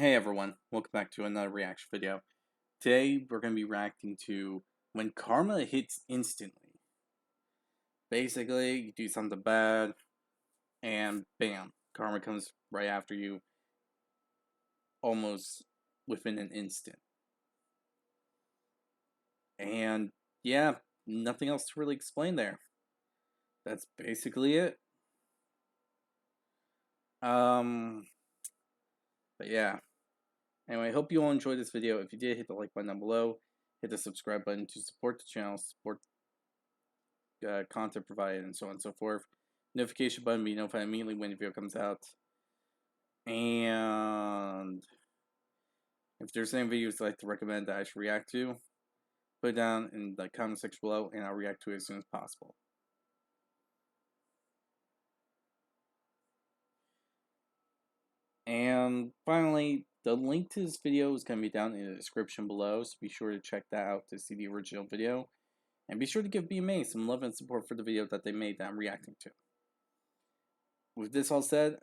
Hey everyone, welcome back to another reaction video. Today we're going to be reacting to when karma hits instantly. Basically, you do something bad and bam, karma comes right after you almost within an instant. And yeah, nothing else to really explain there. That's basically it. But yeah. Anyway, I hope you all enjoyed this video. If you did, hit the like button down below. Hit the subscribe button to support the channel, support content provided, and so on and so forth. Notification button, be notified immediately when the video comes out. And if there's any videos you'd like to recommend that I should react to, put it down in the comment section below, and I'll react to it as soon as possible. And finally, the link to this video is going to be down in the description below, so be sure to check that out to see the original video. And be sure to give BMA some love and support for the video that they made that I'm reacting to. With this all said,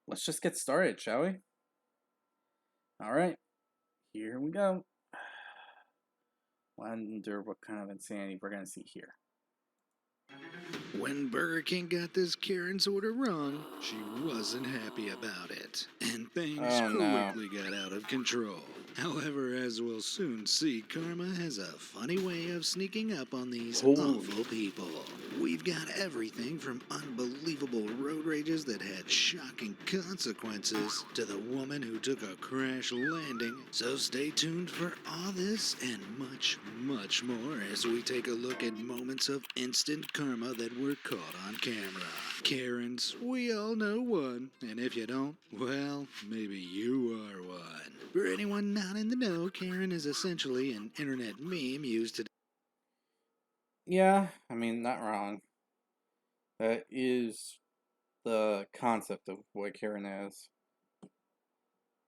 let's just get started, shall we? Alright, here we go. Wonder what kind of insanity we're going to see here. When Burger King got this Karen's order wrong, she wasn't happy about it, and things quickly got out of control. However, as we'll soon see, karma has a funny way of sneaking up on these awful people. We've got everything from unbelievable road rages that had shocking consequences to the woman who took a crash landing. So stay tuned for all this and much, much more as we take a look at moments of instant karma that were caught on camera. Karens, we all know one, and if you don't, well, maybe you are one. For anyone not in the know, Karen is essentially an internet meme used to... Yeah, I mean, not wrong. That is the concept of what Karen is.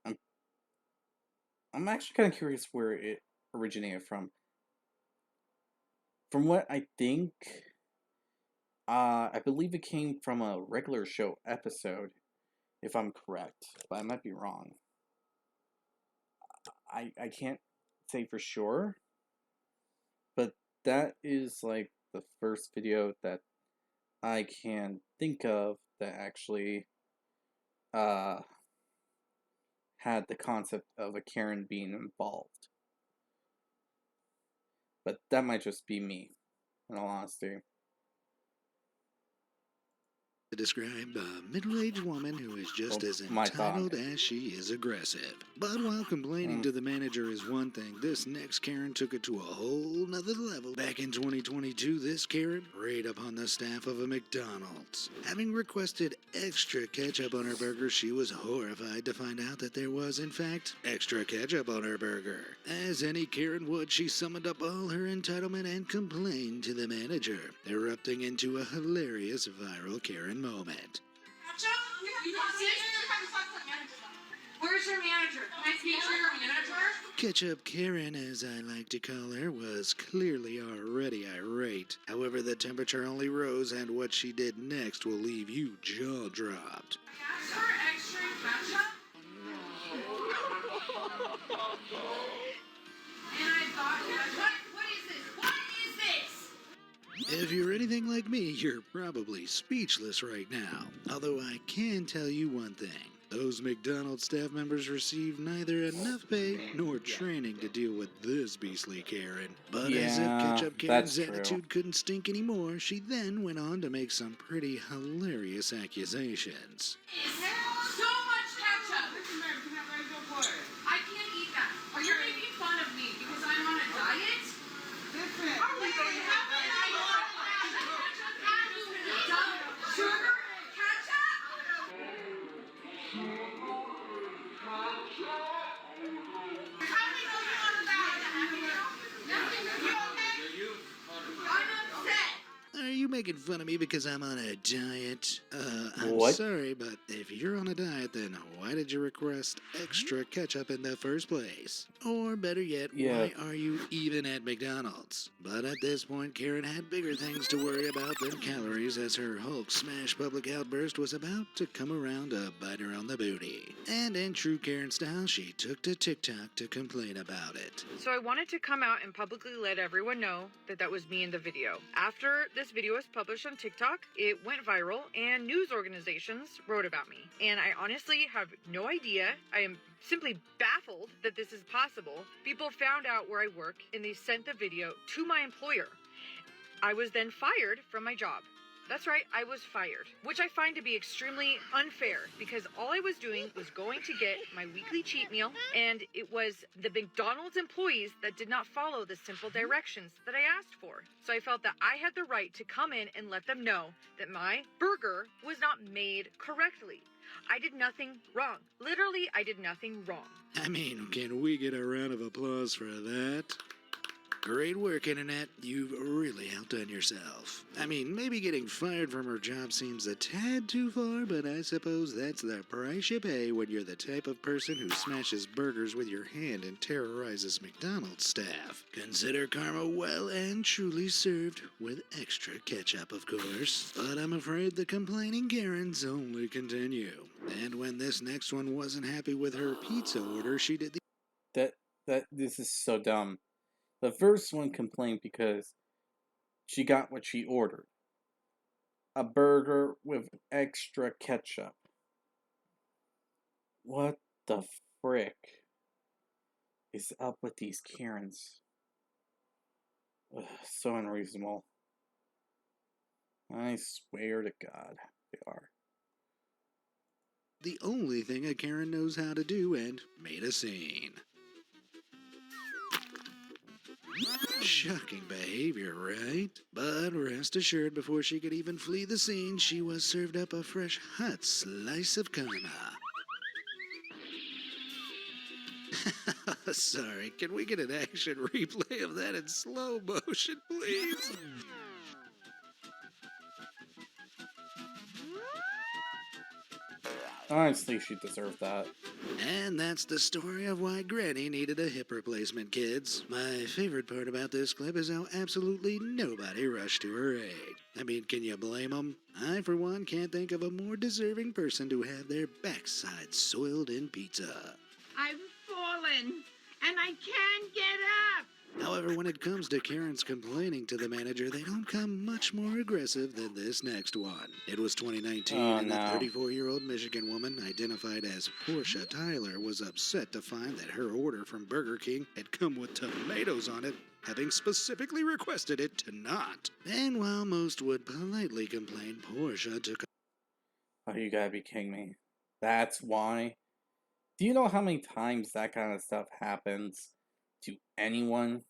I'm actually kind of curious where it originated from. From what I think, I believe it came from a regular show episode, if I'm correct, but I might be wrong. I can't say for sure, but that is like the first video that I can think of that actually had the concept of a Karen being involved. But that might just be me, in all honesty. To describe a middle-aged woman who is just as entitled as she is aggressive. But while complaining to the manager is one thing, this next Karen took it to a whole nother level. Back in 2022, this Karen preyed upon the staff of a McDonald's. Having requested extra ketchup on her burger, she was horrified to find out that there was, in fact, extra ketchup on her burger. As any Karen would, she summoned up all her entitlement and complained to the manager, erupting into a hilarious viral Karen moment. Where's your manager? Can I speak to your manager? Ketchup Karen, as I like to call her, was clearly already irate. However, the temperature only rose, and what she did next will leave you jaw-dropped. Ask for extra ketchup? And I thought, what is this? What is this? If you're anything like me, you're probably speechless right now. Although I can tell you one thing. Those McDonald's staff members received neither enough pay nor training to deal with this beastly Karen. But as if Ketchup Karen's attitude couldn't stink anymore, she then went on to make some pretty hilarious accusations. So much ketchup! I can't eat that. Are you making fun of me because I'm on a diet? Listen. How you sugar? Are you making fun of me because I'm on a diet? I'm What? sorry, but if you're on a diet, then why did you request extra ketchup in the first place? Or better yet, Yeah, why are you even at McDonald's? But at this point, Karen had bigger things to worry about than calories, as her Hulk smash public outburst was about to come around to bite her on the booty. And in true Karen style, she took to TikTok to complain about it. So I wanted to come out and publicly let everyone know that that was me in the video. After this video was published on TikTok, it went viral and news organizations wrote about me. And I honestly have no idea. I am simply baffled that this is possible. People found out where I work and they sent the video to my employer. I was then fired from my job. That's right, I was fired, which I find to be extremely unfair because all I was doing was going to get my weekly cheat meal, and it was the McDonald's employees that did not follow the simple directions that I asked for. So I felt that I had the right to come in and let them know that my burger was not made correctly. I did nothing wrong. Literally, I did nothing wrong. I mean, can we get a round of applause for that? Great work, Internet. You've really outdone yourself. I mean, maybe getting fired from her job seems a tad too far, but I suppose that's the price you pay when you're the type of person who smashes burgers with your hand and terrorizes McDonald's staff. Consider karma well and truly served, with extra ketchup, of course. But I'm afraid the complaining Karens only continue. And when this next one wasn't happy with her pizza order, she did the this is so dumb. The first one complained because she got what she ordered. A burger with extra ketchup. What the frick is up with these Karens? Ugh, so unreasonable. I swear to God, they are. the only thing a Karen knows how to do and made a scene. Shocking behavior, right? But rest assured, before she could even flee the scene, she was served up a fresh, hot slice of karma. Sorry, can we get an action replay of that in slow motion, please? Honestly, she deserved that. And that's the story of why Granny needed a hip replacement, kids. My favorite part about this clip is how absolutely nobody rushed to her aid. I mean, can you blame them? I, for one, can't think of a more deserving person to have their backside soiled in pizza. I've fallen, and I can't get up. However, when it comes to Karen's complaining to the manager, they don't come much more aggressive than this next one. It was 2019, and the 34-year-old Michigan woman, identified as Portia Tyler, was upset to find that her order from Burger King had come with tomatoes on it, having specifically requested it to not. And while most would politely complain, Portia took Oh, you gotta be kidding me. That's why? Do you know how many times that kind of stuff happens to anyone?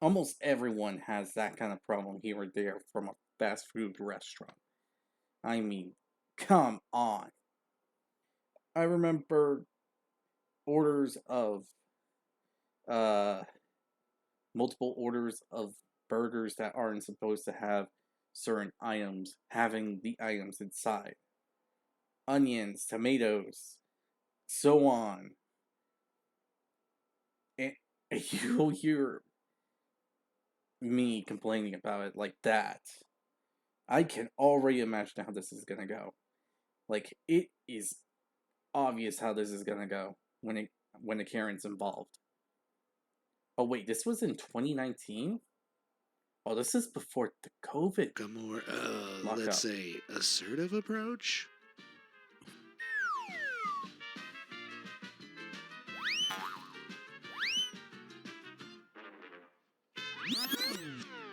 Almost everyone has that kind of problem here or there from a fast food restaurant. I mean, come on. I remember orders of, multiple orders of burgers that aren't supposed to have certain items having the items inside. Onions, tomatoes, so on. And you'll hear me complaining about it like that. I can already imagine how this is gonna go. Like, it is obvious how this is gonna go when the Karen's involved. Oh wait, this was in 2019? Oh, this is before the COVID. a more, Lock let's up. say, assertive approach.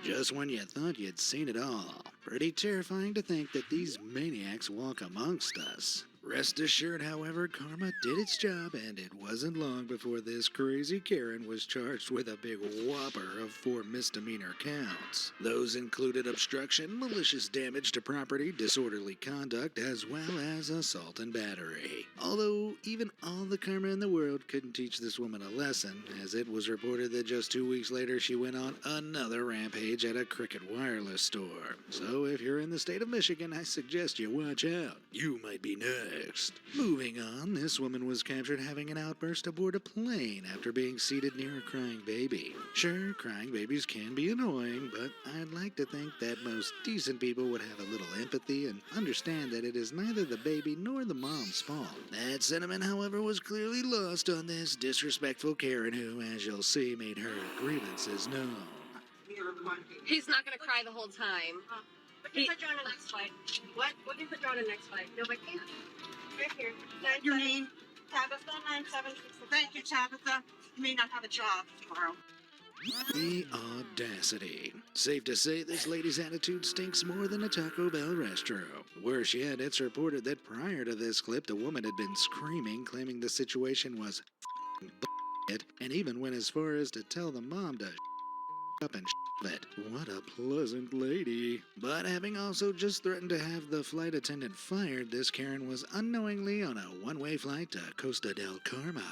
Just when you thought you'd seen it all. Pretty terrifying to think that these maniacs walk amongst us. Rest assured, however, karma did its job, and it wasn't long before this crazy Karen was charged with a big whopper of 4 misdemeanor counts. Those included obstruction, malicious damage to property, disorderly conduct, as well as assault and battery. Although, even all the karma in the world couldn't teach this woman a lesson, as it was reported that just 2 weeks later she went on another rampage at a Cricket Wireless store. So if you're in the state of Michigan, I suggest you watch out. You might be next. Moving on, this woman was captured having an outburst aboard a plane after being seated near a crying baby. Sure, crying babies can be annoying, but I'd like to think that most decent people would have a little empathy and understand that it is neither the baby nor the mom's fault. That sentiment, however, was clearly lost on this disrespectful Karen who, as you'll see, made her grievances known. He's not going to cry the whole time. We can put you on the next flight. What? We can put you on the next flight. No, I can't. Right here. Your name? Tabitha 9766. Thank you, Tabitha. You may not have a job tomorrow. The audacity. Safe to say this lady's attitude stinks more than a Taco Bell restaurant. Worse yet, it's reported that prior to this clip, the woman had been screaming, claiming the situation was bullshit, and even went as far as to tell the mom to up and it. What a pleasant lady. But having also just threatened to have the flight attendant fired, this Karen was unknowingly on a one-way flight to Costa del Carmen.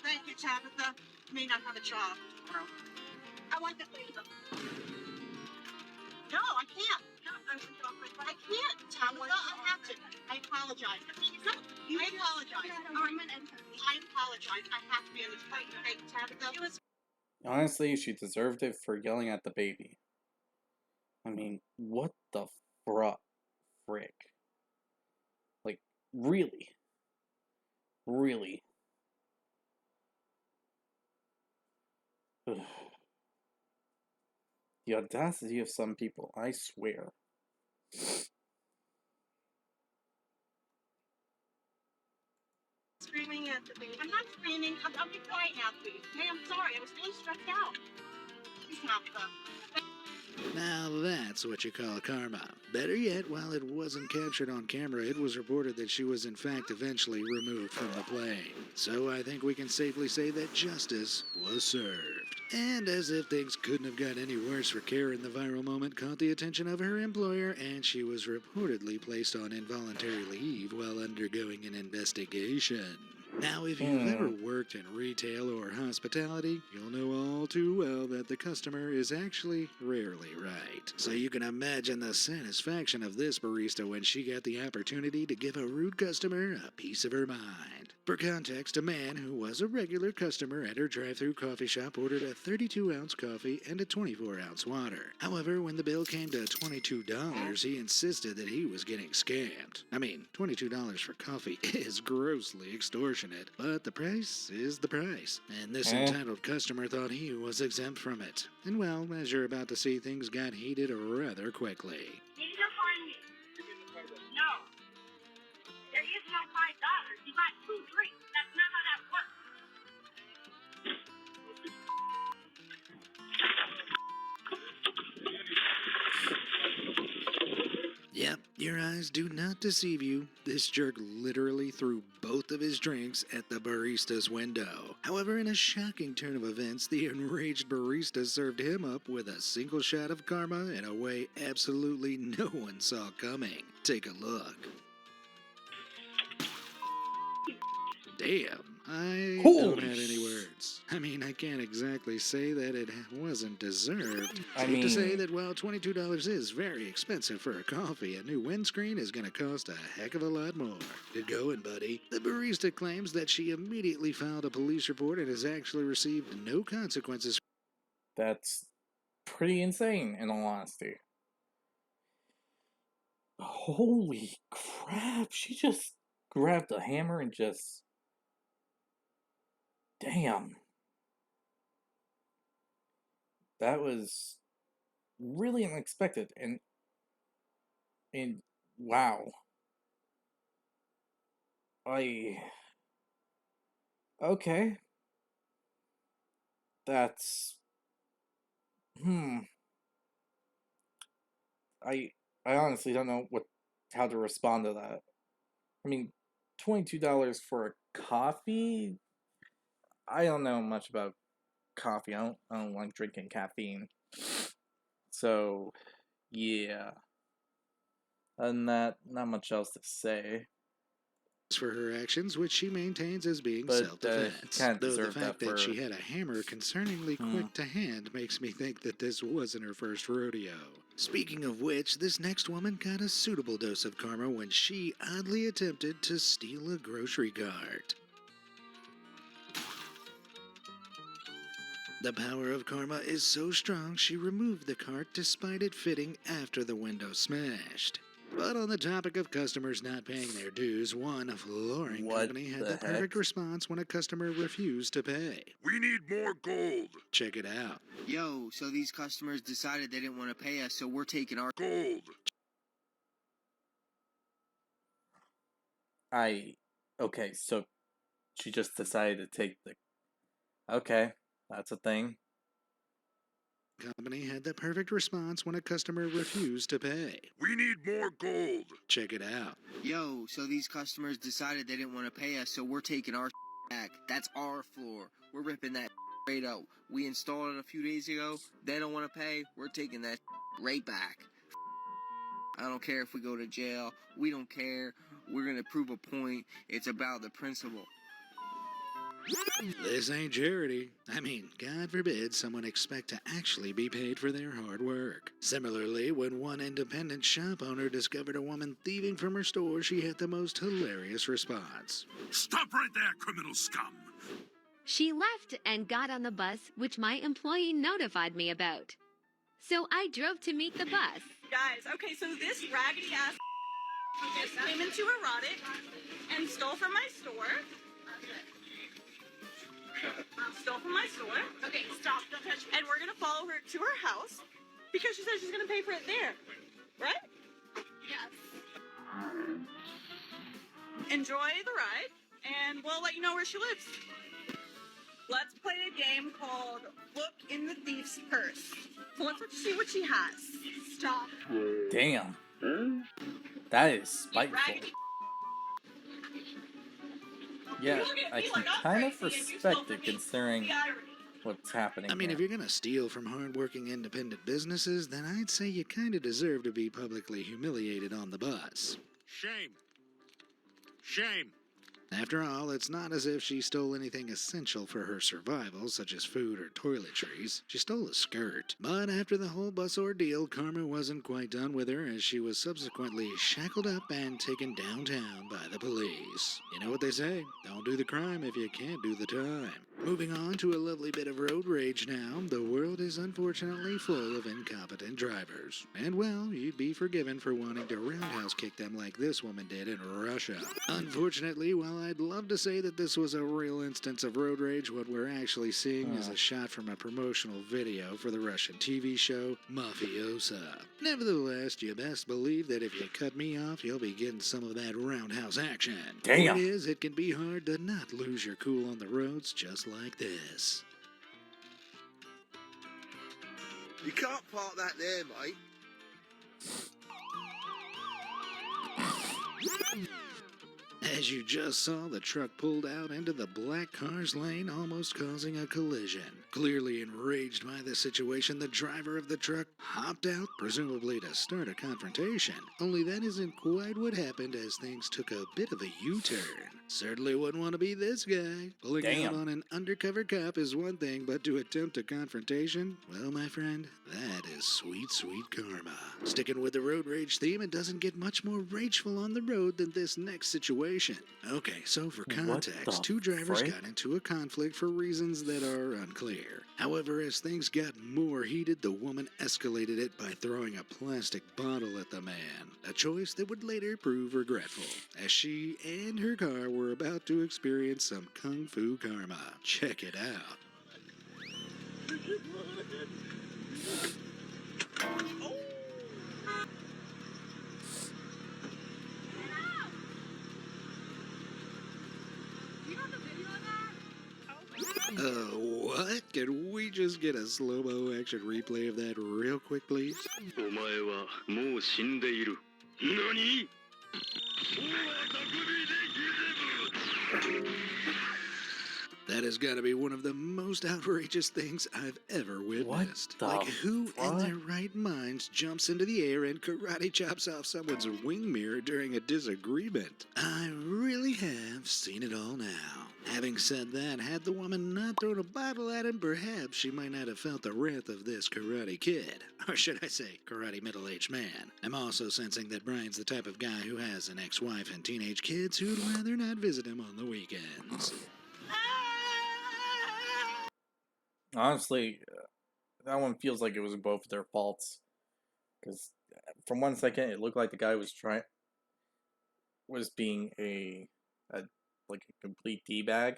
Thank you, Tabitha. You may not have a job tomorrow. I want the flavor. No, I can't. No, I'm going to offer I can't, Tabitha. I have to. I apologize. I apologize. I apologize. I have to be on this flight. Okay, Tabitha? Honestly, she deserved it for yelling at the baby. I mean, what the frick? Like, really? Really? Ugh. The audacity of some people, I swear. screaming at the baby. I'm not screaming. I'll be quiet now, please. Hey, I'm sorry. I was really stressed out. Please, Tabitha. Now that's what you call karma. Better yet, while it wasn't captured on camera, it was reported that she was in fact eventually removed from the plane. So I think we can safely say that justice was served. And as if things couldn't have got any worse for Karen, the viral moment caught the attention of her employer, and she was reportedly placed on involuntary leave while undergoing an investigation. Now, if you've ever worked in retail or hospitality, you'll know all too well that the customer is actually rarely right. So you can imagine the satisfaction of this barista when she got the opportunity to give a rude customer a piece of her mind. For context, a man who was a regular customer at her drive-thru coffee shop ordered a 32-ounce coffee and a 24-ounce water. However, when the bill came to $22, he insisted that he was getting scammed. I mean, $22 for coffee is grossly extortionate, but the price is the price. And this entitled customer thought he was exempt from it. And well, as you're about to see, things got heated rather quickly. Need to find me. No. There is no $5. You got 2 drinks. That's not how that works. Yep, your eyes do not deceive you. This jerk literally threw both of his drinks at the barista's window. However, in a shocking turn of events, the enraged barista served him up with a single shot of karma in a way absolutely no one saw coming. Take a look. Damn, I don't have any words. I mean, I can't exactly say that it wasn't deserved. Safe to say that while $22 is very expensive for a coffee, a new windscreen is going to cost a heck of a lot more. Good going, buddy. The barista claims that she immediately filed a police report and has actually received no consequences. That's pretty insane, in all honesty. Holy crap, she just grabbed a hammer and just... Damn. That was really unexpected, and wow. Okay. That's... I honestly don't know how to respond to that. I mean, $22 for a coffee? I don't know much about coffee. I don't like drinking caffeine. So, yeah. Other than that, not much else to say. For her actions, which she maintains as being But self-defense. he kind of Though the deserved fact that for. that she had a hammer concerningly quick to hand makes me think that this wasn't her first rodeo. Speaking of which, this next woman got a suitable dose of karma when she oddly attempted to steal a grocery cart. The power of karma is so strong she removed the cart despite it fitting after the window smashed. But on the topic of customers not paying their dues, one flooring company had the perfect response when a customer refused to pay. We need more gold. Check it out. Yo, so these customers decided they didn't want to pay us, so we're taking our Gold. Okay, so she just decided to take the. Okay, that's a thing. Company had the perfect response when a customer refused to pay. We need more gold. Check it out. Yo, so these customers decided they didn't want to pay us, so we're taking our back. That's our floor. We're ripping that right out. We installed it a few days ago. They don't want to pay. We're taking that right back. I don't care if we go to jail. We don't care. We're going to prove a point. It's about the principle. This ain't charity. I mean, God forbid someone expect to actually be paid for their hard work. Similarly, when one independent shop owner discovered a woman thieving from her store, she had the most hilarious response. Stop right there, criminal scum. She left and got on the bus, which my employee notified me about. So I drove to meet the bus. Guys, okay, so this raggedy ass just came into erotic and stole from my store. Okay, stop. Don't touch me. And we're gonna follow her to her house because she said she's gonna pay for it there. Right? Yes. Enjoy the ride, and we'll let you know where she lives. Let's play a game called Look in the Thief's Purse. So let's see what she has. Stop. Damn. That is spiteful. Raggedy. Yeah, I can kind of respect it considering what's happening. I mean, here. if you're gonna steal from hard-working independent businesses, then I'd say you kinda deserve to be publicly humiliated on the bus. Shame. Shame. After all, it's not as if she stole anything essential for her survival, such as food or toiletries. She stole a skirt. But after the whole bus ordeal, karma wasn't quite done with her, as she was subsequently shackled up and taken downtown by the police. You know what they say, don't do the crime if you can't do the time. Moving on to a lovely bit of road rage now, the world is unfortunately full of incompetent drivers. And well, you'd be forgiven for wanting to roundhouse kick them like this woman did in Russia. Unfortunately, while I'd love to say that this was a real instance of road rage, what we're actually seeing is a shot from a promotional video for the Russian TV show Mafiosa. Nevertheless, you best believe that if you cut me off, you'll be getting some of that roundhouse action. Damn. It is, it can be hard to not lose your cool on the roads just like this. You can't park that there, mate. As you just saw, the truck pulled out into the black car's lane, almost causing a collision. Clearly enraged by the situation, the driver of the truck hopped out, presumably to start a confrontation. Only that isn't quite what happened, as things took a bit of a U-turn. Certainly wouldn't want to be this guy. Pulling out on an undercover cop is one thing, but to attempt a confrontation, well, my friend, that is sweet, sweet karma. Sticking with the road rage theme, it doesn't get much more rageful on the road than this next situation. Okay, so for context, two drivers got into a conflict for reasons that are unclear. However, as things got more heated, the woman escalated it by throwing a plastic bottle at the man, a choice that would later prove regretful, as she and her car were about to experience some kung fu karma. Check it out. What? Can we just get a slow-mo action replay of that real quick, please? お前はもう死んでいる。何? That has got to be one of the most outrageous things I've ever witnessed. the Like, who in fuck? their right minds jumps into the air and karate chops off someone's wing mirror during a disagreement? I really have seen it all now. Having said that, had the woman not thrown a bottle at him, perhaps she might not have felt the wrath of this karate kid. Or should I say, karate middle-aged man. I'm also sensing that Brian's the type of guy who has an ex-wife and teenage kids who'd rather not visit him on the weekends. Honestly, that one feels like it was both their faults. Because from 1 second, it looked like the guy was being a complete d-bag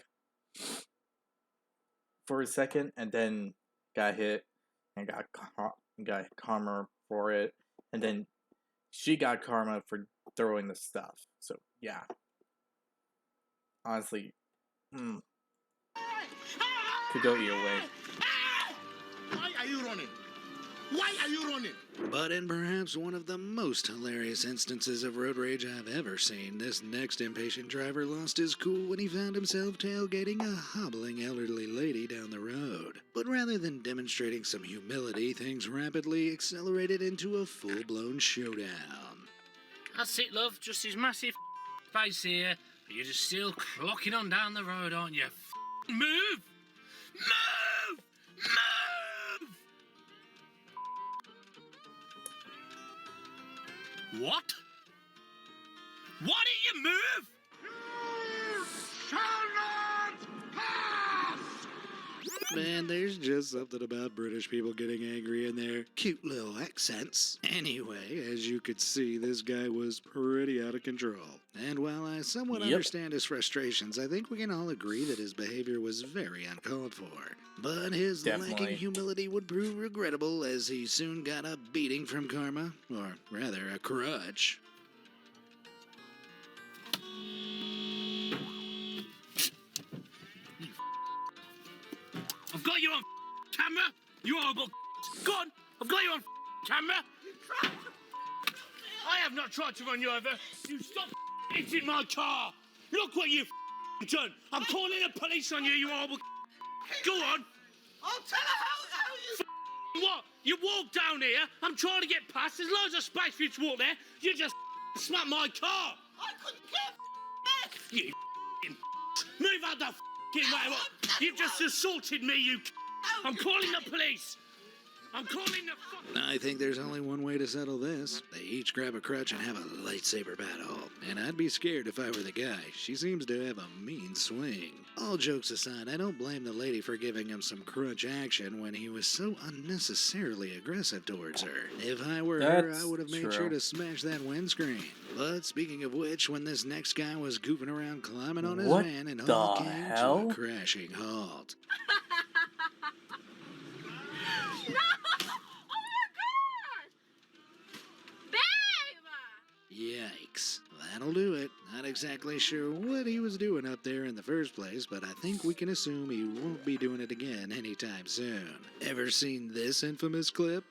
for a second, and then got hit and got karma for it, and then she got karma for throwing the stuff. So yeah, honestly, could go either way. Why are you running? Why are you running? But in perhaps one of the most hilarious instances of road rage I've ever seen, this next impatient driver lost his cool when he found himself tailgating a hobbling elderly lady down the road. But rather than demonstrating some humility, things rapidly accelerated into a full-blown showdown. That's it, love. Just this massive space here, but you're just still clocking on down the road, aren't you? Move! Move! Move! What? Why did you move? You shall not pass! Man, there's just something about British people getting angry in their cute little accents. Anyway, as you could see, this guy was pretty out of control. And while I somewhat understand his frustrations, I think we can all agree that his behavior was very uncalled for. But his lacking humility would prove regrettable, as he soon got a beating from karma, or rather a crutch. I've got you on camera, you horrible. Go on, I've got you on camera. I have not tried to run you over. You stop hitting my car. Look what you've done. I'm calling the police on you, you horrible. Go on. I'll tell her how you... What? You walk down here, I'm trying to get past, there's loads of space for you to walk there, you just smack my car! I couldn't care You move out the way! You've just assaulted me, you I'm calling the police! I'm calling the I think there's only one way to settle this. They each grab a crutch and have a lightsaber battle. And I'd be scared if I were the guy. She seems to have a mean swing. All jokes aside, I don't blame the lady for giving him some crutch action when he was so unnecessarily aggressive towards her. If I were her, I would have made sure to smash that windscreen. But speaking of which, when this next guy was goofing around climbing on his van, and all came to a crashing halt. No! Oh my god! Babe! Yikes. That'll do it. Not exactly sure what he was doing up there in the first place, but I think we can assume he won't be doing it again anytime soon. Ever seen this infamous clip?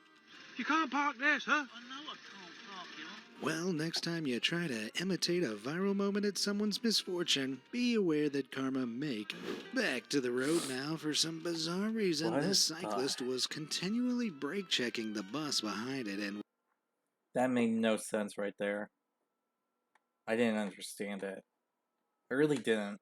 You can't park there, sir. I know I can't park you. Well, next time you try to imitate a viral moment at someone's misfortune, be aware that karma may come. Back to the road now. For some bizarre reason, this cyclist was continually brake checking the bus behind it, and that made no sense right there. I didn't understand it. I really didn't.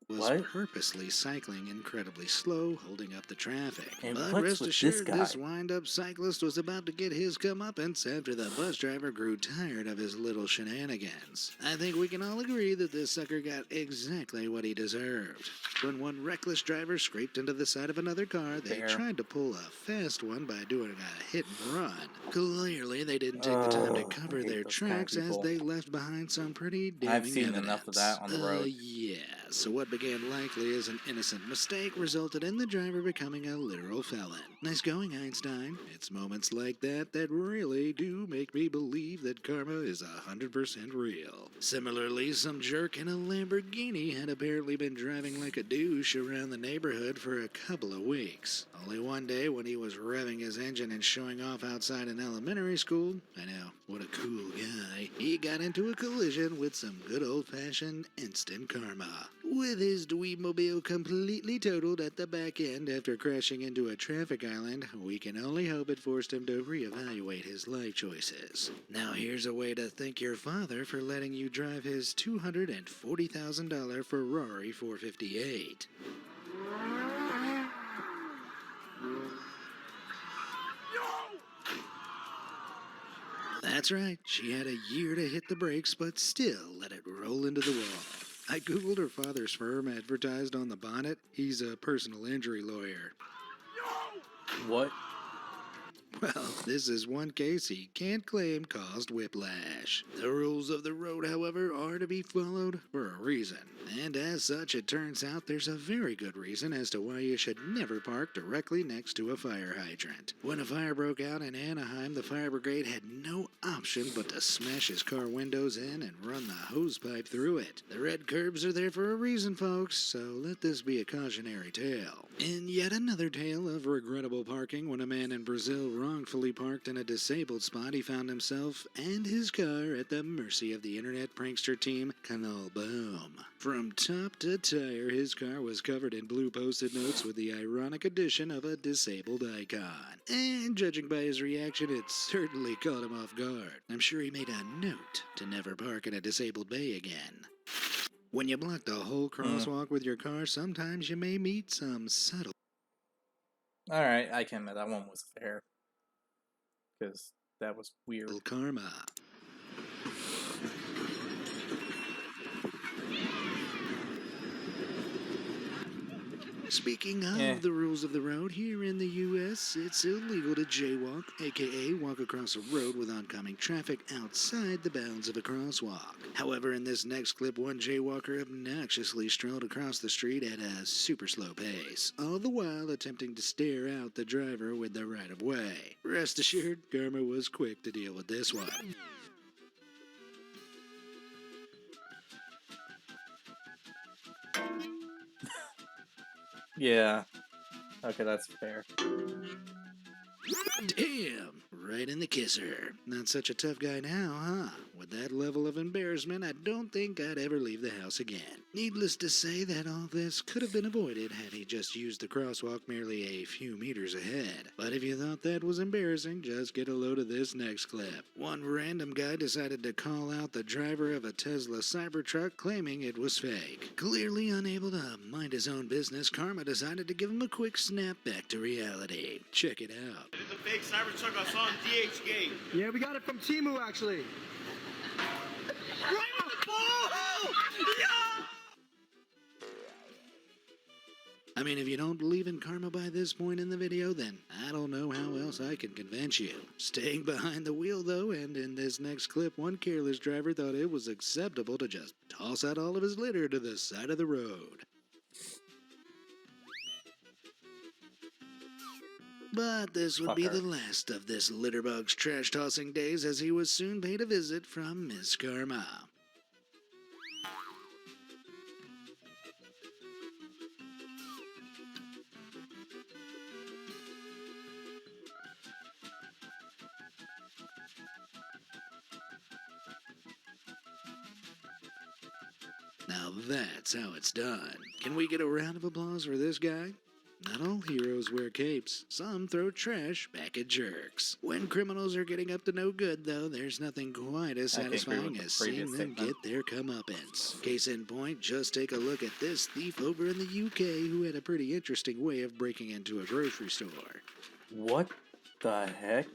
Was purposely cycling incredibly slow, holding up the traffic. And but rest assured, this wind-up cyclist was about to get his comeuppance after the bus driver grew tired of his little shenanigans. I think we can all agree that this sucker got exactly what he deserved. When one reckless driver scraped into the side of another car, they tried to pull a fast one by doing a hit and run. Clearly, they didn't take the time to cover their tracks, as they left behind some pretty damning evidence. I've seen enough of that on the road. Yes. so what began likely as an innocent mistake resulted in the driver becoming a literal felon. Nice going, Einstein. It's moments like that that really do make me believe that karma is 100% real. Similarly, some jerk in a Lamborghini had apparently been driving like a douche around the neighborhood for a couple of weeks. Only one day when he was revving his engine and showing off outside an elementary school, I know, what a cool guy, he got into a collision with some good old-fashioned instant karma. With his dweebmobile completely totaled at the back end after crashing into a traffic island, we can only hope it forced him to reevaluate his life choices. Now here's a way to thank your father for letting you drive his $240,000 Ferrari 458. That's right, she had a year to hit the brakes, but still let it roll into the wall. I googled her father's firm advertised on the bonnet. He's a personal injury lawyer. What? Well, this is one case he can't claim caused whiplash. The rules of the road, however, are to be followed for a reason. And as such, it turns out there's a very good reason as to why you should never park directly next to a fire hydrant. When a fire broke out in Anaheim, the fire brigade had no option but to smash his car windows in and run the hose pipe through it. The red curbs are there for a reason, folks, so let this be a cautionary tale. In yet another tale of regrettable parking, when a man in Brazil wrongfully parked in a disabled spot, he found himself and his car at the mercy of the internet prankster team Canal Boom. From top to tire, his car was covered in blue post-it notes with the ironic addition of a disabled icon. And judging by his reaction, it certainly caught him off guard. I'm sure he made a note to never park in a disabled bay again. When you block the whole crosswalk with your car, sometimes you may meet some subtle... Alright, I can admit that one was fair. Because that was weird. Karma. Speaking of the rules of the road, here in the U.S., it's illegal to jaywalk, aka walk across a road with oncoming traffic outside the bounds of a crosswalk. However, in this next clip, one jaywalker obnoxiously strolled across the street at a super slow pace, all the while attempting to stare out the driver with the right-of-way. Rest assured, karma was quick to deal with this one. Yeah. Okay, that's fair. Damn! Right in the kisser. Not such a tough guy now, huh? With that level of embarrassment, I don't think I'd ever leave the house again. Needless to say that all this could have been avoided had he just used the crosswalk merely a few meters ahead. But if you thought that was embarrassing, just get a load of this next clip. One random guy decided to call out the driver of a Tesla Cybertruck, claiming it was fake. Clearly unable to mind his own business, Karma decided to give him a quick snap back to reality. Check it out. It's a fake Cybertruck I saw on DHgate. Yeah, we got it from Timu, actually. Right on the ball! Yeah! I mean, if you don't believe in karma by this point in the video, then I don't know how else I can convince you. Staying behind the wheel, though, and in this next clip, one careless driver thought it was acceptable to just toss out all of his litter to the side of the road. But this would be the last of this litterbug's trash-tossing days, as he was soon paid a visit from Miss Karma. Now that's how it's done. Can we get a round of applause for this guy? Not all heroes wear capes. Some throw trash back at jerks. When criminals are getting up to no good, though, there's nothing quite as satisfying as seeing them get their comeuppance. Case in point, just take a look at this thief over in the UK who had a pretty interesting way of breaking into a grocery store. What the heck?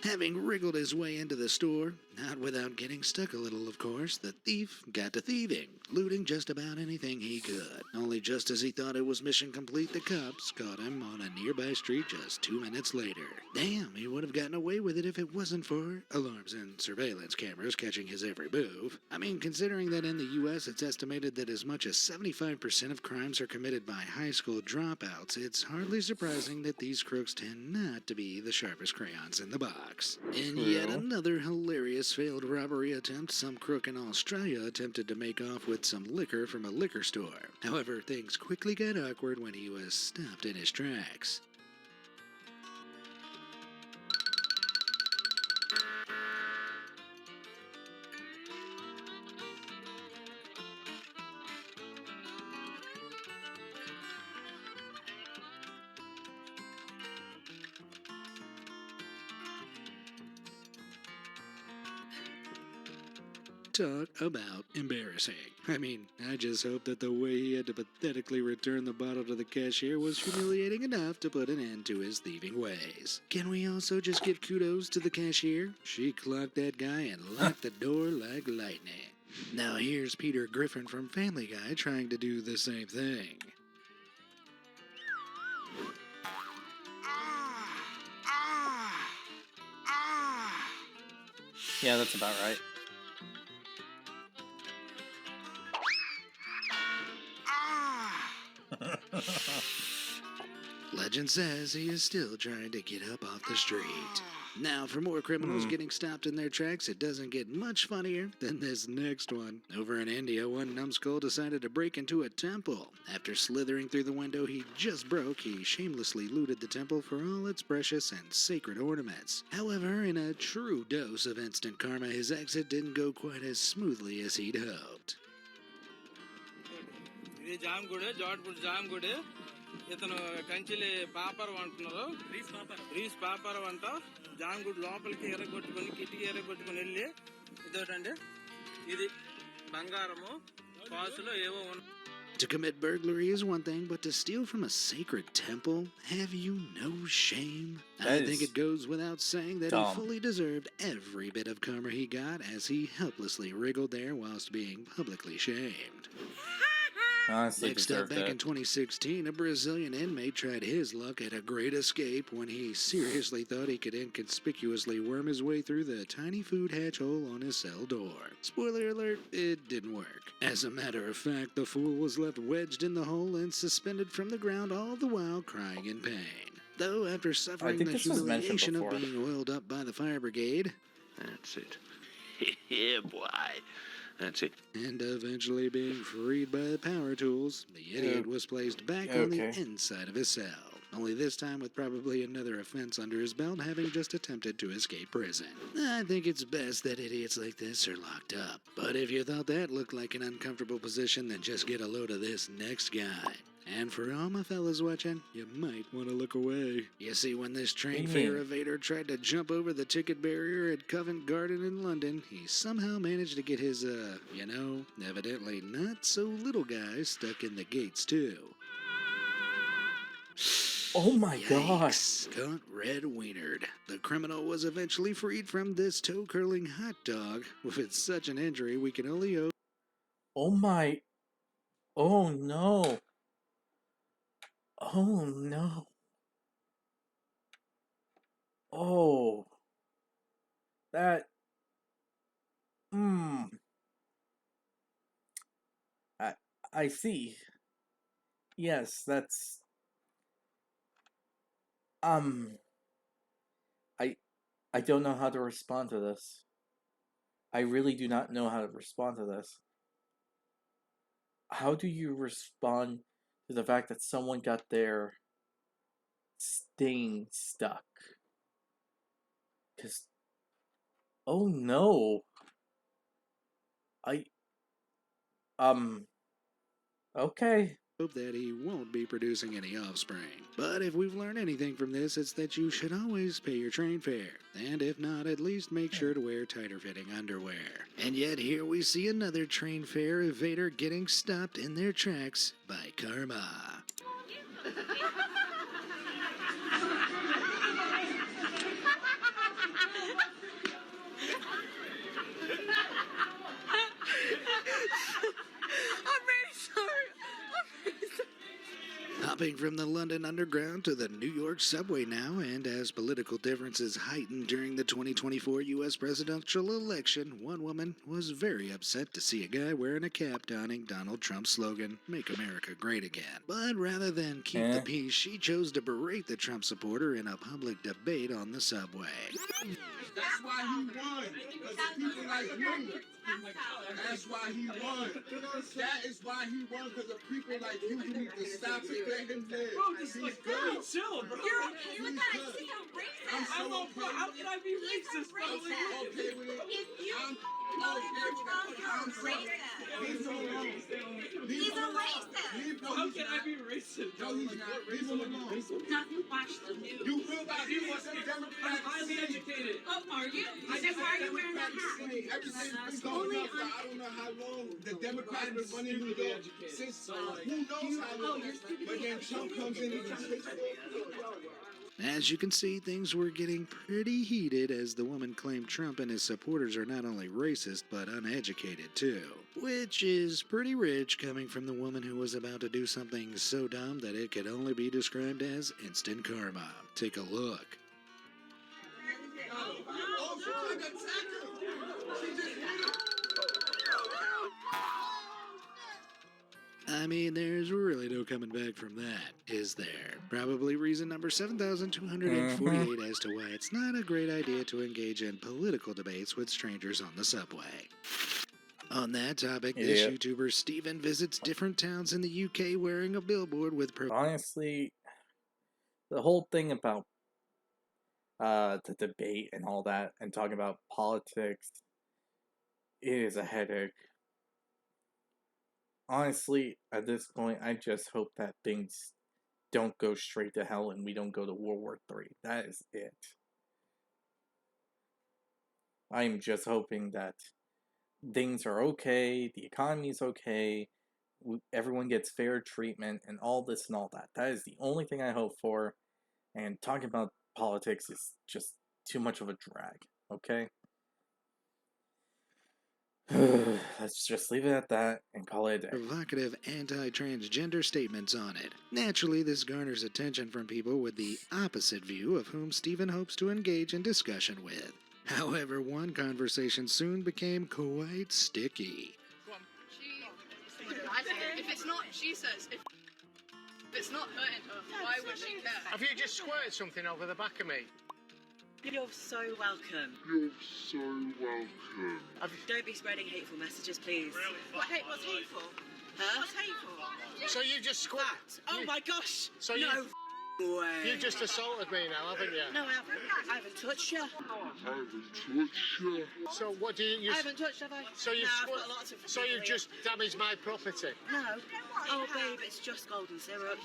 Having wriggled his way into the store, not without getting stuck a little, of course, the thief got to thieving, looting just about anything he could. Only just as he thought it was mission complete, the cops caught him on a nearby street just 2 minutes later. Damn, he would have gotten away with it if it wasn't for alarms and surveillance cameras catching his every move. I mean, considering that in the U.S. it's estimated that as much as 75% of crimes are committed by high school dropouts, it's hardly surprising that these crooks tend not to be the sharpest crayons in the box. In yet another hilarious failed robbery attempt, some crook in Australia attempted to make off with some liquor from a liquor store. However, things quickly got awkward when he was stopped in his tracks. Talk about embarrassing. I mean, I just hope that the way he had to pathetically return the bottle to the cashier was humiliating enough to put an end to his thieving ways. Can we also just give kudos to the cashier? She clocked that guy and locked the door like lightning. Now here's Peter Griffin from Family Guy trying to do the same thing. Yeah, that's about right. Legend says he is still trying to get up off the street. Now, for more criminals getting stopped in their tracks, it doesn't get much funnier than this next one. Over in India, one numbskull decided to break into a temple. After slithering through the window he just broke, he shamelessly looted the temple for all its precious and sacred ornaments. However, in a true dose of instant karma, his exit didn't go quite as smoothly as he'd hoped. ఇతను కంచిలి పాపరం అంటున్నారు grace పాపరం అంట జాంగుడ్ లోపలికి ఎర్రగొట్టుకుని కిటికీ ఎర్రగొట్టుకుని వెళ్ళి ఇదోటండి ఇది బంగారము కాసులో ఏవో To commit burglary is one thing, but to steal from a sacred temple? Have you no shame? I think it goes without saying that he fully deserved every bit of karma he got as he helplessly wriggled there whilst being publicly shamed. Honestly, next up, back in 2016, a Brazilian inmate tried his luck at a great escape when he seriously thought he could inconspicuously worm his way through the tiny food hatch hole on his cell door. Spoiler alert, it didn't work. As a matter of fact, the fool was left wedged in the hole and suspended from the ground, all the while crying in pain. Though after suffering the humiliation of being oiled up by the fire brigade, that's it. Yeah, boy. That's it. And eventually being freed by the power tools, the idiot was placed back on the inside of his cell. Only this time with probably another offense under his belt, having just attempted to escape prison. I think it's best that idiots like this are locked up. But if you thought that looked like an uncomfortable position, then just get a load of this next guy. And for all my fellas watching, you might want to look away. You see, when this train fare evader tried to jump over the ticket barrier at Covent Garden in London, he somehow managed to get his, evidently not so little guy stuck in the gates too. Oh my god! Caught red-wienered. The criminal was eventually freed from this toe-curling hot dog. With such an injury, we can only hope. Oh my! Oh no! Oh no! Oh, that. I see. Yes, that's. I don't know how to respond to this. I really do not know how to respond to this. How do you respond to the fact that someone got their stain stuck? Because, oh no. Okay. Hope that he won't be producing any offspring. But if we've learned anything from this, it's that you should always pay your train fare. And if not, at least make sure to wear tighter fitting underwear. And yet here we see another train fare evader getting stopped in their tracks by karma. Hopping from the London Underground to the New York subway now, and as political differences heightened during the 2024 U.S. presidential election, one woman was very upset to see a guy wearing a cap donning Donald Trump's slogan, "Make America Great Again." But rather than keep the peace, she chose to berate the Trump supporter in a public debate on the subway. That's why he won. Because of people like you. That's why he won. That is why he won. Because of people like you. You need to stop it. Let him live. Bro, just He's like, good. chill, bro. You're okay with that? He's so racist. I'm so okay. How can I be racist, bro? I'm so okay with it. If you I'm voted okay for with Trump, it. you're I'm a racist. Leave him alone. He's a racist. Leave him How can I be racist? No, he's not. Leave him alone. Doesn't watch the news. You realize he was a Democrat. I'm highly educated. Oh, are you? Then why are you wearing that hat? Everything's been going up for I don't know how long. The Democrats been running New York since who knows how long. But then Trump comes in and just takes it over. As you can see, things were getting pretty heated as the woman claimed Trump and his supporters are not only racist, but uneducated too. Which is pretty rich coming from the woman who was about to do something so dumb that it could only be described as instant karma. Take a look. Oh, she tried to attack him. She just I mean, there's really no coming back from that, is there? Probably reason number 7,248 as to why it's not a great idea to engage in political debates with strangers on the subway. On that topic, this YouTuber Steven visits different towns in the UK wearing a billboard with... Honestly, the whole thing about the debate and all that, and talking about politics, is a headache. Honestly, at this point, I just hope that things don't go straight to hell and we don't go to World War III. That is it. I'm just hoping that things are okay, the economy's okay, everyone gets fair treatment, and all this and all that. That is the only thing I hope for, and talking about politics is just too much of a drag, okay? Let's just leave it at that and call it a day. Provocative anti-transgender statements on it. Naturally, this garners attention from people with the opposite view of whom Stephen hopes to engage in discussion with. However, one conversation soon became quite sticky. If it's not, she says, if it's not hurting her, why would she care? Have you just squirted something over the back of me? You're so welcome. You're so welcome. Don't be spreading hateful messages, please. Really? What's hateful? Huh? What's hateful? So you just squirted? Oh my gosh! So no way. You just assaulted me now, haven't you? No, I haven't. I haven't touched you. I haven't touched you. So what do you... I haven't touched, have I? So you've I've got lots of... So you've just damaged my property? No. Oh, babe, it's just golden syrup.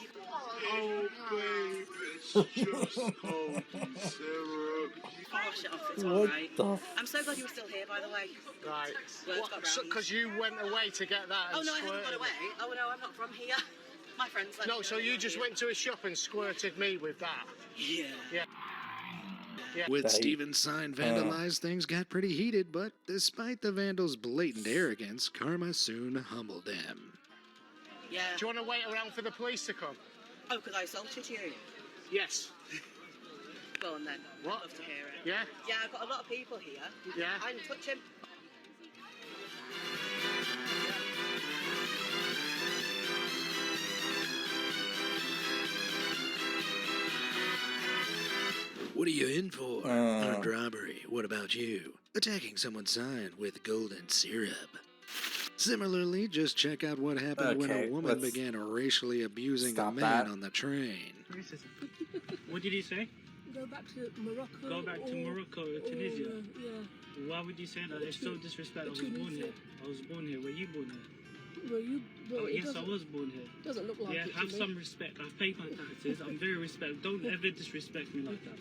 Oh, babe, it's just golden syrup. Wash it off, it's What alright. the I'm so glad you were still here, by the way. Right. Words got round. Because you went away to get that and Oh, no, I haven't squirted gone away. Oh, no, I'm not from here. My friends left. No, so you just went to a shop and squirted me with that? Yeah. Yeah. Yeah. With Stephen's sign vandalized, things got pretty heated, but despite the vandal's blatant arrogance, karma soon humbled him. Yeah. Do you want to wait around for the police to come? Oh, because I assaulted you? Yes. Go on then. What? I'd love to hear it. Yeah? Yeah, I've got a lot of people here. Yeah? I didn't touch him. What are you in for? Armed robbery. What about you? Attacking someone's sign with golden syrup. Similarly, just check out what happened when a woman began racially abusing a man on the train. What did he say? Go back to Morocco. Go back to Morocco or Tunisia? Yeah. Why would you say that? It's so disrespectful. I was born here. I was born here. Were you born here? Were you? Oh, yes, I was born here. Doesn't look like it. Have some respect. I've paid my taxes. I'm very respectful. Don't ever disrespect me like that.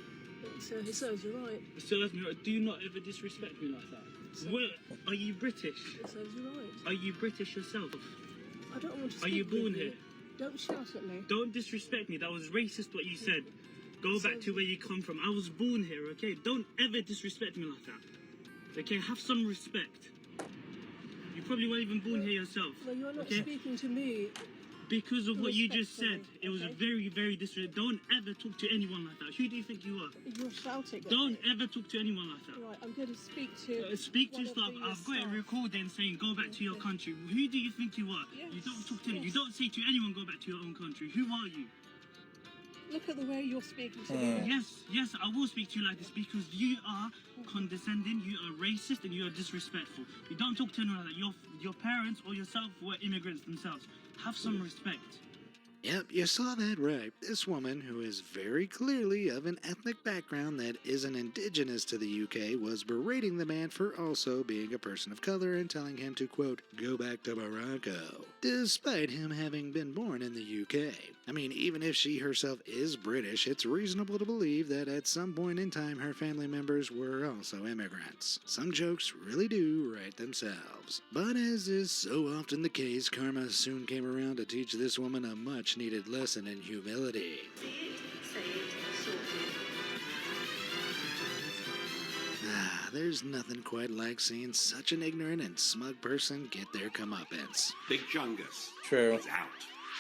So he serves you right. It serves me right. Do not ever disrespect me like that. What? Are you British? It serves you right. Are you British yourself? I don't want to. Are you born here? Don't shout at me. Don't disrespect me. That was racist what you said. Go back to where you come from. I was born here, okay? Don't ever disrespect me like that. Okay, have some respect. You probably weren't even born here yourself. Well, you're not okay? speaking to me. Because of what you just said, Respectfully, it was a okay? very, very disrespectful. Don't ever talk to anyone like that. Who do you think you are? You're shouting. at Don't me. ever talk to anyone like that. Right, I'm going to speak to. Speak to one of staff. the, I've got it staff. recorded saying go back to your country. Who do you think you are? You don't talk to anyone. You don't say to anyone go back to your own country. Who are you? Look at the way you're speaking to me. Yes, I will speak to you like this because you are condescending, you are racist, and you are disrespectful. You don't talk to anyone like that. Your parents or yourself were immigrants themselves. Have some respect. Yep, you saw that right. This woman, who is very clearly of an ethnic background that isn't indigenous to the UK, was berating the man for also being a person of color and telling him to, quote, go back to Morocco, despite him having been born in the UK. I mean, even if she herself is British, it's reasonable to believe that at some point in time her family members were also immigrants. Some jokes really do write themselves. But as is so often the case, karma soon came around to teach this woman a much-needed lesson in humility. There's nothing quite like seeing such an ignorant and smug person get their comeuppance. Big Chungus. True. He's out.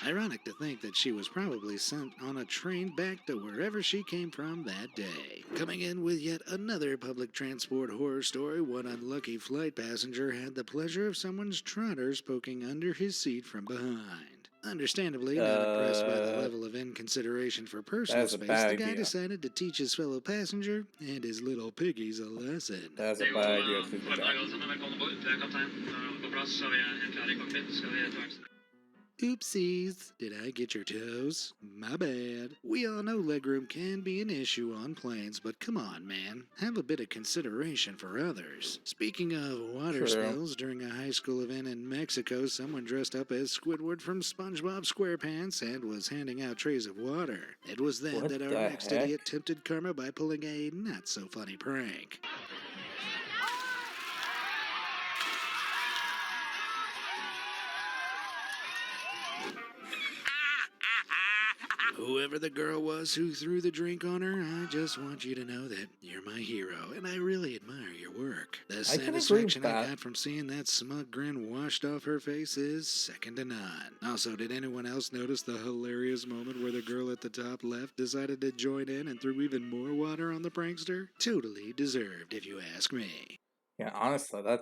Ironic to think that she was probably sent on a train back to wherever she came from that day. Coming in with yet another public transport horror story, one unlucky flight passenger had the pleasure of someone's trotters poking under his seat from behind. Understandably not impressed by the level of inconsideration for personal That's a space, bad the guy idea. decided to teach his fellow passenger and his little piggies a lesson. That's a bad idea for the job. Oopsies, did I get your toes? My bad. We all know legroom can be an issue on planes, but come on, man. Have a bit of consideration for others. Speaking of water True. spills, during a high school event in Mexico, someone dressed up as Squidward from SpongeBob SquarePants and was handing out trays of water. It was then What that our the next heck? idiot tempted karma by pulling a not-so-funny prank. Whoever the girl was who threw the drink on her, I just want you to know that you're my hero, and I really admire your work. The I can agree with satisfaction I that. got from seeing that smug grin washed off her face is second to none. Also, did anyone else notice the hilarious moment where the girl at the top left decided to join in and threw even more water on the prankster? Totally deserved, if you ask me. Yeah, honestly, that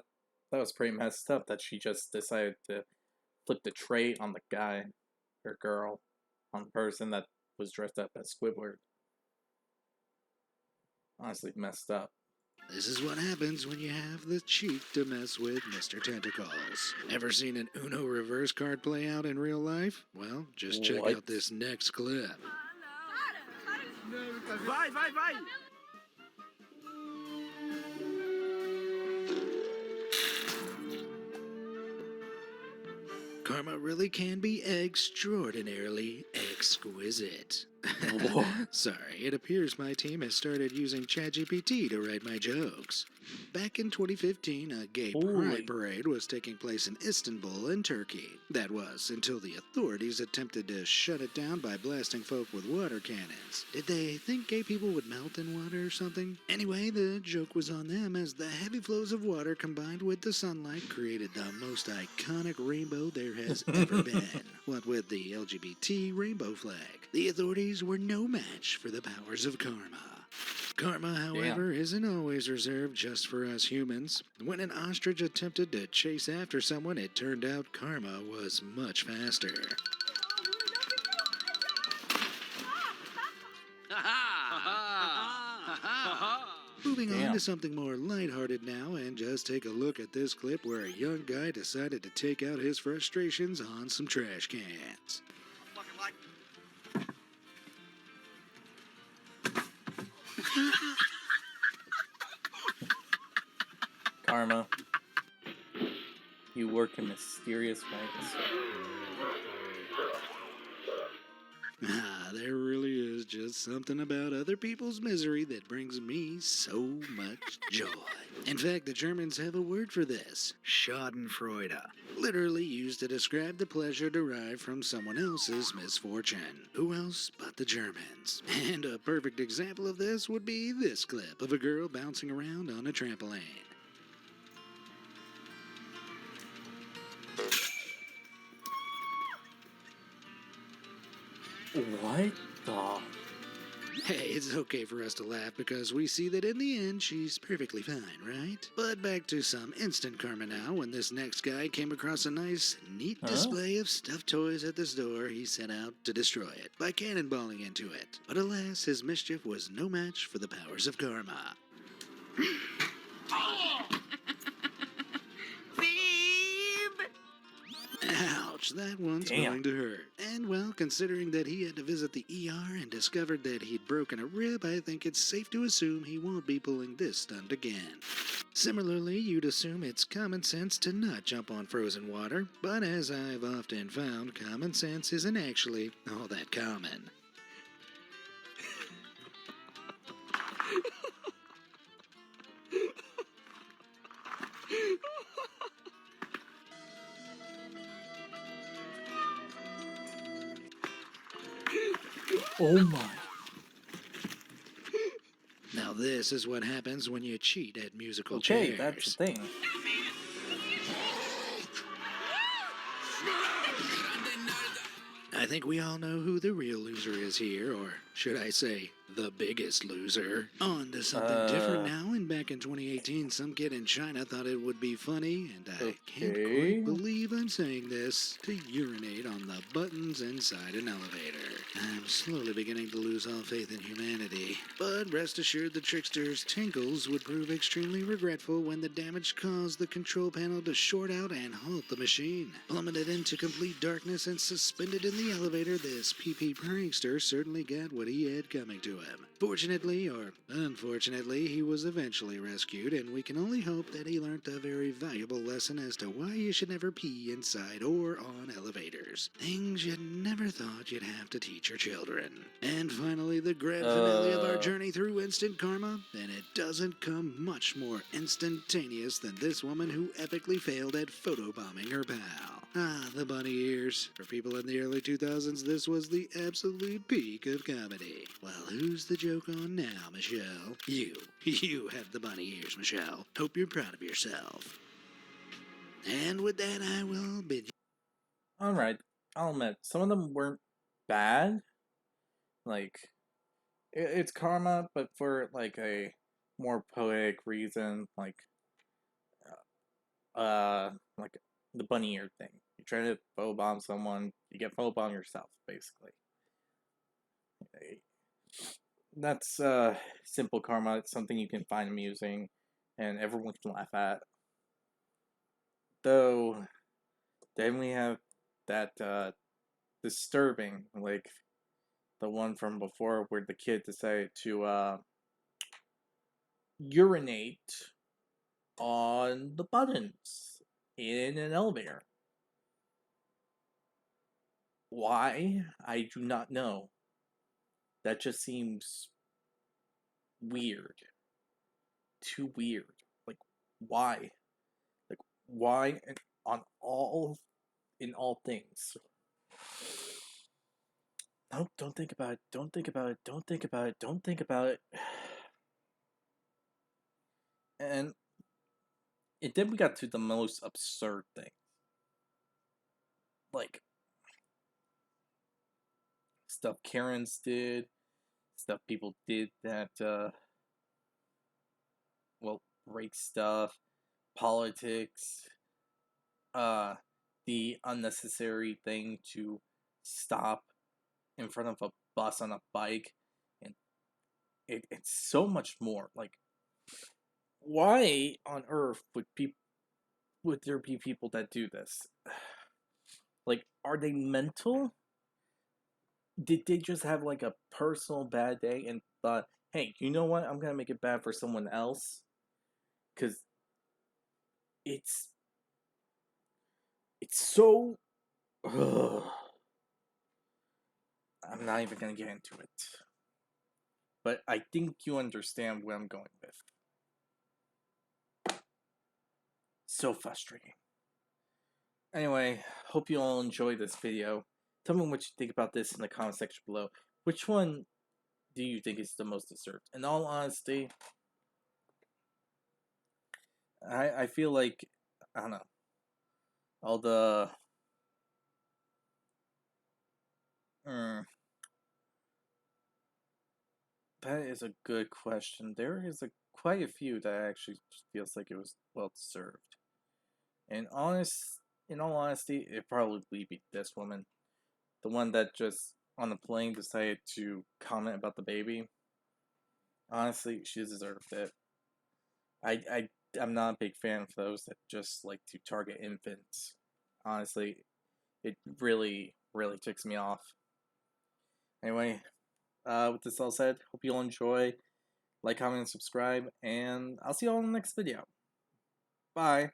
was pretty messed up that she just decided to flip the tray on the guy or girl, on the person that was dressed up as Squidward. Honestly, messed up. This is what happens when you have the cheek to mess with Mr. Tentacles. Ever seen an Uno reverse card play out in real life? Well, just check What? out this next clip. Vai, vai, vai! Karma really can be extraordinarily exquisite. Sorry, it appears my team has started using ChatGPT to write my jokes. Back in 2015, a gay pride parade was taking place in Istanbul in Turkey. That was, until the authorities attempted to shut it down by blasting folk with water cannons. Did they think gay people would melt in water or something? Anyway, the joke was on them as the heavy flows of water combined with the sunlight created the most iconic rainbow there has ever been. What with the LGBT rainbow flag. The authorities were no match for the powers of karma. Karma, however, isn't always reserved just for us humans. When an ostrich attempted to chase after someone, it turned out karma was much faster. Moving on to something more lighthearted now, and just take a look at this clip where a young guy decided to take out his frustrations on some trash cans. Karma. You work in mysterious ways. There really is just something about other people's misery that brings me so much joy. In fact, the Germans have a word for this, Schadenfreude, literally used to describe the pleasure derived from someone else's misfortune. Who else but the Germans? And a perfect example of this would be this clip of a girl bouncing around on a trampoline. What the? Hey, it's okay for us to laugh because we see that in the end she's perfectly fine, right? But back to some instant karma now. When this next guy came across a nice, neat display of stuffed toys at the store, he set out to destroy it by cannonballing into it. But alas, his mischief was no match for the powers of karma. Ouch, that one's going to hurt. And well, considering that he had to visit the ER and discovered that he'd broken a rib, I think it's safe to assume he won't be pulling this stunt again. Similarly, you'd assume it's common sense to not jump on frozen water, but as I've often found, common sense isn't actually all that common. Oh my. Now this is what happens when you cheat at musical chairs. Okay, that's the thing. I think we all know who the real loser is here, or should I say, the biggest loser. On to something different now, and back in 2018, some kid in China thought it would be funny, and I can't quite believe I'm saying this, to urinate on the buttons inside an elevator. I'm slowly beginning to lose all faith in humanity, but rest assured the trickster's tinkles would prove extremely regretful when the damage caused the control panel to short out and halt the machine. Plummeted into complete darkness and suspended in the elevator, this PP prankster certainly got what he had coming to him. Fortunately, or unfortunately, he was eventually rescued, and we can only hope that he learned a very valuable lesson as to why you should never pee inside or on elevators. Things you never thought you'd have to teach your children. And finally, the grand finale of our journey through instant karma, and it doesn't come much more instantaneous than this woman who epically failed at photobombing her pal. Ah, the bunny ears. For people in the early 2000s, this was the absolute peak of comedy. Well, who's the joke on now, Michelle? You. You have the bunny ears, Michelle. Hope you're proud of yourself. And with that, I will bid you. Alright, I'll admit, some of them weren't bad. Like, it's karma, but for, like, a more poetic reason, like the bunny ear thing. You try to photobomb someone, you get photobomb yourself, basically. That's simple karma. It's something you can find amusing and everyone can laugh at. Though, then we have that disturbing, like the one from before where the kid decided to urinate on the buttons in an elevator. Why? I do not know. That just seems weird. Too weird. Like, why? Like, why on all, in all things? No, don't think about it. Don't think about it. Don't think about it. Don't think about it. And then we got to the most absurd thing. Like, stuff Karens did, stuff people did that, well, break stuff, politics, the unnecessary thing to stop in front of a bus on a bike, and it's so much more. Like, why on earth would there be people that do this? Like, are they mental? Did they just have like a personal bad day and thought, hey, you know what? I'm gonna make it bad for someone else? Because it's so. Ugh. I'm not even gonna get into it. But I think you understand where I'm going with. So frustrating. Anyway, hope you all enjoyed this video. Tell me what you think about this in the comment section below. Which one do you think is the most deserved? In all honesty, I feel like, I don't know, all the that is a good question. There is quite a few that actually feels like it was well deserved. And in all honesty, it'd probably be this woman. The one that just on the plane decided to comment about the baby. Honestly, she deserved it. I'm not a big fan of those that just like to target infants. Honestly, it really ticks me off. Anyway, with this all said, hope you'll enjoy. Like, comment, and subscribe, and I'll see you all in the next video. Bye.